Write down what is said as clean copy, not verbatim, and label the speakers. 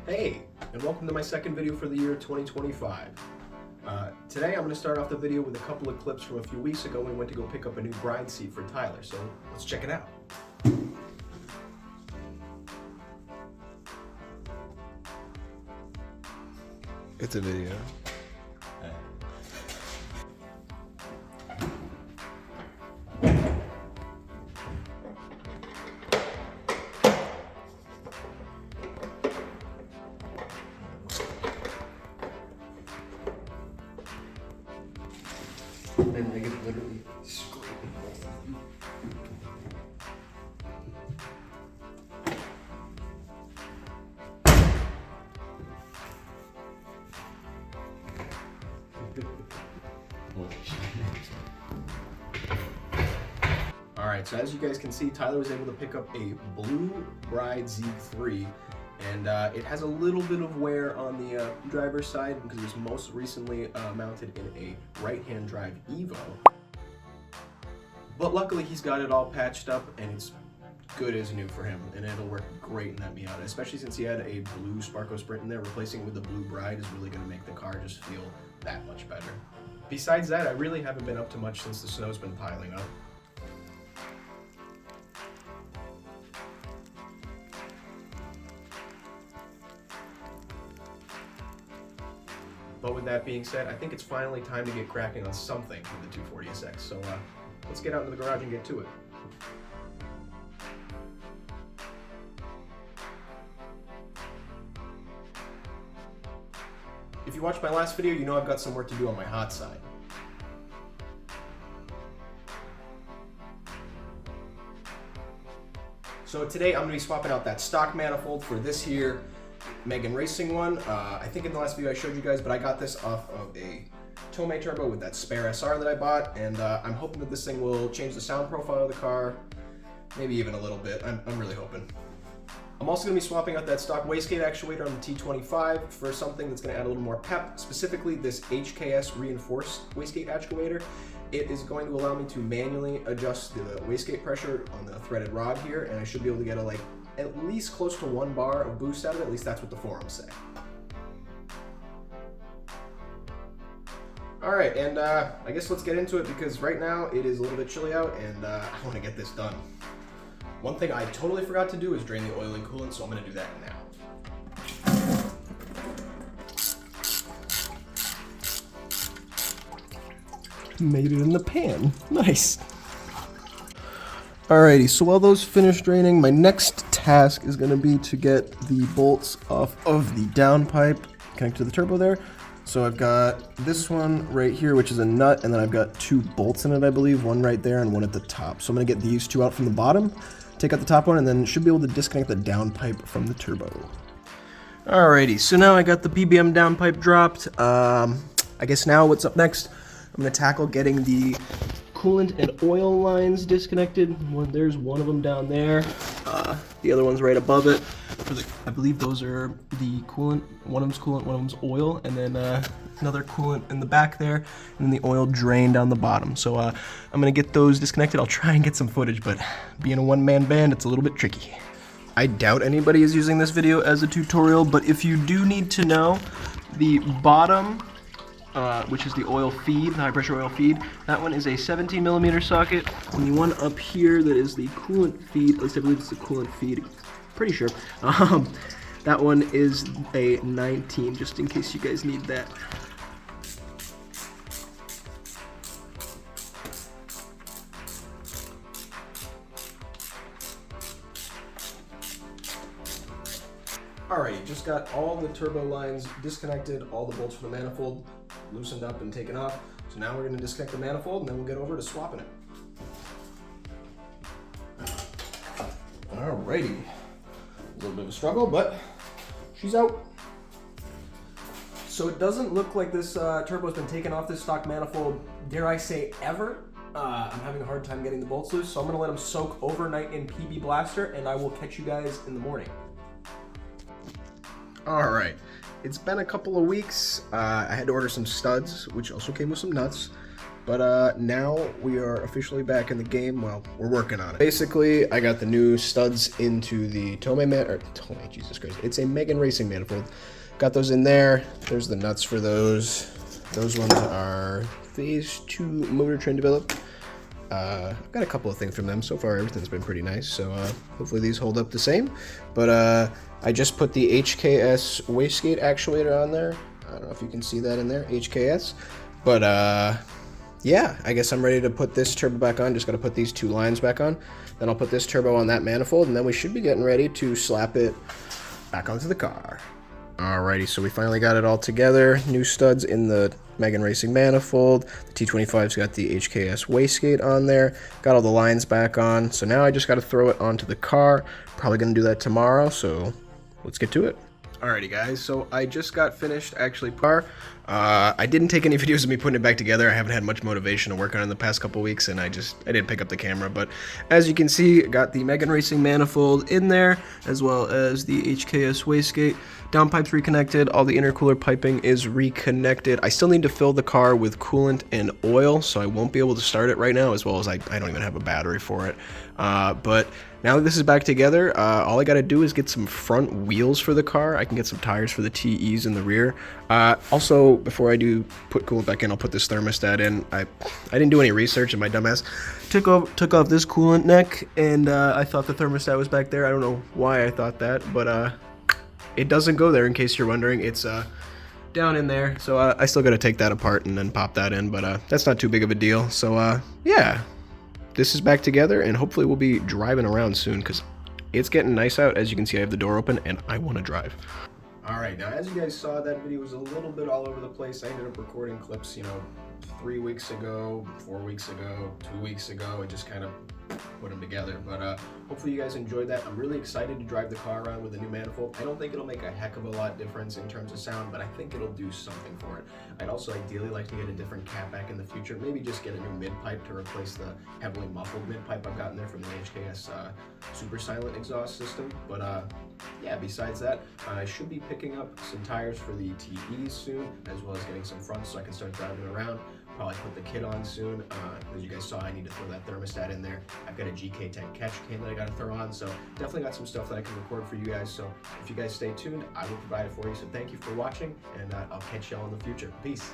Speaker 1: Hey, and welcome to my second video for the year 2025. Today I'm going to start off the video with a couple of clips from a few weeks ago when we went to go pick up a new bride seat for Tyler, so let's check it out.
Speaker 2: It's a video.
Speaker 1: And they get literally scraping. Alright, so as you guys can see, Tyler was able to pick up a blue Bride Z3, and it has a little bit of wear on the driver's side because it was most recently mounted in a right-hand drive Evo. But luckily he's got it all patched up and it's good as new for him, and it'll work great in that Miata, especially since he had a blue Sparko Sprint in there. Replacing it with the blue Bride is really going to make the car just feel that much better. Besides that, I really haven't been up to much since the snow's been piling up. But with that being said, I think it's finally time to get cracking on something with the 240SX, so let's get out into the garage and get to it. If you watched my last video, you know I've got some work to do on my hot side. So today I'm going to be swapping out that stock manifold for this here Megan Racing one. I think in the last video I showed you guys, but I got this off of a Tomei turbo with that spare SR that I bought, and I'm hoping that this thing will change the sound profile of the car, maybe even a little bit. I'm really hoping. I'm also going to be swapping out that stock wastegate actuator on the T25 for something that's going to add a little more pep, specifically this HKS reinforced wastegate actuator. It is going to allow me to manually adjust the wastegate pressure on the threaded rod here, and I should be able to get at least close to 1 bar of boost out of it. At least that's what the forums say. Alright, and I guess let's get into it, because right now it is a little bit chilly out and I want to get this done. One thing I totally forgot to do is drain the oil and coolant, so I'm going to do that now.
Speaker 2: Made it in the pan. Nice. Alrighty, so while those finish draining, my next task is going to be to get the bolts off of the downpipe connected to the turbo there. So I've got this one right here, which is a nut, and then I've got 2 bolts in it, I believe, one right there and one at the top. So I'm going to get these 2 out from the bottom, take out the top one, and then should be able to disconnect the downpipe from the turbo. Alrighty, so now I got the PBM downpipe dropped. I guess now what's up next? I'm going to tackle getting the coolant and oil lines disconnected. There's one of them down there. The other one's right above it. I believe those are the coolant. One of them's coolant, one of them's oil, and then another coolant in the back there, and then the oil drain down the bottom. So I'm gonna get those disconnected. I'll try and get some footage, but being a one-man band, it's a little bit tricky. I doubt anybody is using this video as a tutorial, but if you do need to know, the bottom, which is the oil feed, the high pressure oil feed, that one is a 17mm socket, and the one up here that is the coolant feed, at least I believe it's the coolant feed, pretty sure, that one is a 19, just in case you guys need that.
Speaker 1: Alright, just got all the turbo lines disconnected, all the bolts from the manifold loosened up and taken off. So now we're going to disconnect the manifold and then we'll get over to swapping it. Alrighty. A little bit of a struggle, but she's out. So it doesn't look like this turbo's been taken off this stock manifold, dare I say, ever. I'm having a hard time getting the bolts loose, so I'm going to let them soak overnight in PB Blaster, and I will catch you guys in the morning. Alright, it's been a couple of weeks. I had to order some studs, which also came with some nuts.
Speaker 2: But now we are officially back in the game. Well, we're working on it. Basically, I got the new studs into the Tomei, Jesus Christ. It's a Megan Racing manifold. Got those in there. There's the nuts for those. Those ones are Phase 2 motor trend developed. I've got a couple of things from them. So far, everything's been pretty nice. So hopefully these hold up the same. But I just put the HKS wastegate actuator on there. I don't know if you can see that in there, HKS. But yeah, I guess I'm ready to put this turbo back on. Just got to put these 2 lines back on. Then I'll put this turbo on that manifold, and then we should be getting ready to slap it back onto the car. Alrighty, so we finally got it all together. New studs in the Megan Racing manifold. The T25's got the HKS wastegate on there. Got all the lines back on. So now I just got to throw it onto the car. Probably going to do that tomorrow, so let's get to it. Alrighty guys, so I just got finished actually I didn't take any videos of me putting it back together. I haven't had much motivation to work on it in the past couple weeks, and I didn't pick up the camera. But as you can see, got the Megan Racing manifold in there, as well as the HKS wastegate. Downpipe's reconnected, all the intercooler piping is reconnected. I still need to fill the car with coolant and oil, so I won't be able to start it right now, as well as I don't even have a battery for it. But now that this is back together, all I gotta do is get some front wheels for the car. I can get some tires for the TEs in the rear. Also, before I do put coolant back in, I'll put this thermostat in. I didn't do any research, and my dumbass took off this coolant neck, and I thought the thermostat was back there. I don't know why I thought that, but it doesn't go there, in case you're wondering. It's down in there, so I still gotta take that apart and then pop that in, but that's not too big of a deal. So yeah, this is back together, and hopefully we'll be driving around soon, because it's getting nice out. As you can see, I have the door open, and I want to drive. Alright, now as you guys saw, that video was a little bit all over the place. I ended up recording clips, 3 weeks ago, 4 weeks ago, 2 weeks ago, and just kind of put them together. But hopefully you guys enjoyed that. I'm really excited to drive the car around with a new manifold. I don't think it'll make a heck of a lot difference in terms of sound, but I think it'll do something for it. I'd also ideally like to get a different cat back in the future. Maybe just get a new mid-pipe to replace the heavily muffled mid-pipe I've gotten there from the HKS super silent exhaust system. But yeah, besides that, I should be picking up some tires for the TEs soon, as well as getting some fronts so I can start driving around. Probably put the kit on soon. As you guys saw, I need to throw that thermostat in there. I've got a GK10 catch can that I got to throw on, so definitely got some stuff that I can record for you guys. So if you guys stay tuned, I will provide it for you. So thank you for watching, and I'll catch y'all in the future. Peace.